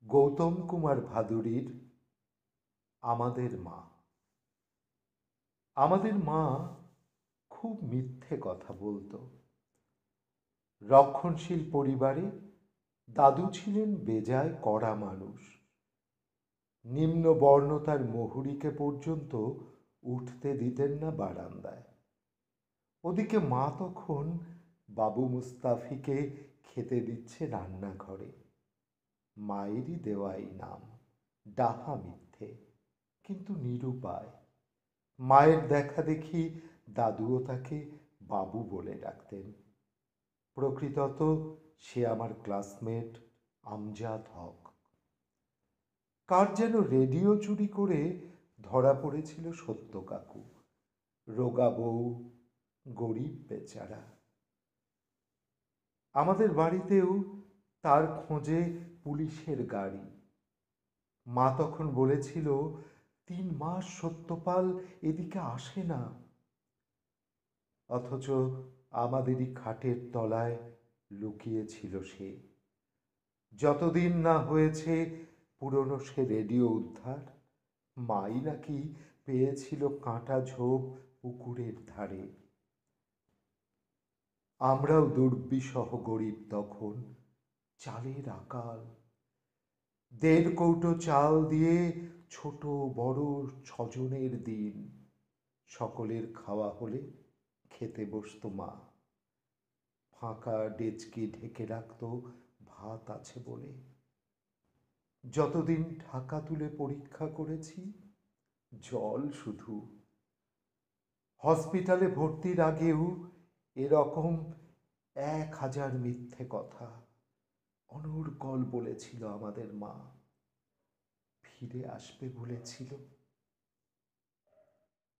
গৌতম কুমার ভাদুড়ীর আমাদের মা। আমাদের মা খুব মিথ্যে কথা বলতো। রক্ষণশীল পরিবারে দাদু ছিলেন বেজায় কড়া মানুষ। নিম্ন বর্ণতার মহুরীকে পর্যন্ত উঠতে দিতেন না বারান্দায়। ওদিকে মা তখন বাবু মুস্তাফিকে খেতে দিচ্ছে রান্নাঘরে। মায়েরই দেওয়াই নাম, ডাহা মিথ্যে, কিন্তু নিরুপায়। মায়ের দেখা দেখি দাদুও তাকে বাবু বলে ডাকতেন। প্রকৃতত সে আমার ক্লাসমেট আমজাদ হক। কার যেন রেডিও চুরি করে ধরা পড়েছিল সত্য কাকু, রোগা বউ, গরিব বেচারা। আমাদের বাড়িতেও তার খোঁজে পুলিশের গাড়ি। মা তখন বলেছিল 3 মাস সত্যপাল এদিকে আসে না। অথচ আমাদেরই খাটের তলায় লুকিয়ে ছিল সে। যতদিন না হয়েছে পুরনো সে রেডিও উদ্ধার, মাই নাকি পেয়েছিল কাঁটা ঝোপ পুকুরের ধারে। আমরাও দুর্বিষহ গরিব তখন, চালের আকাল। 1.5 কৌটো চাল দিয়ে ছোট বড় 6 জনের দিন। সকলের খাওয়া হলে খেতে বসত মা। ফাঁকা ডেচকি ঢেকে রাখত ভাত আছে বলে। যতদিন ঢাকা তুলে পরীক্ষা করেছি, জল শুধু। হসপিটালে ভর্তির আগেও এরকম 1000 মিথ্যে কথা অনর্গল বলেছিল আমাদের মা। ফিরে আসবে বলেছিল।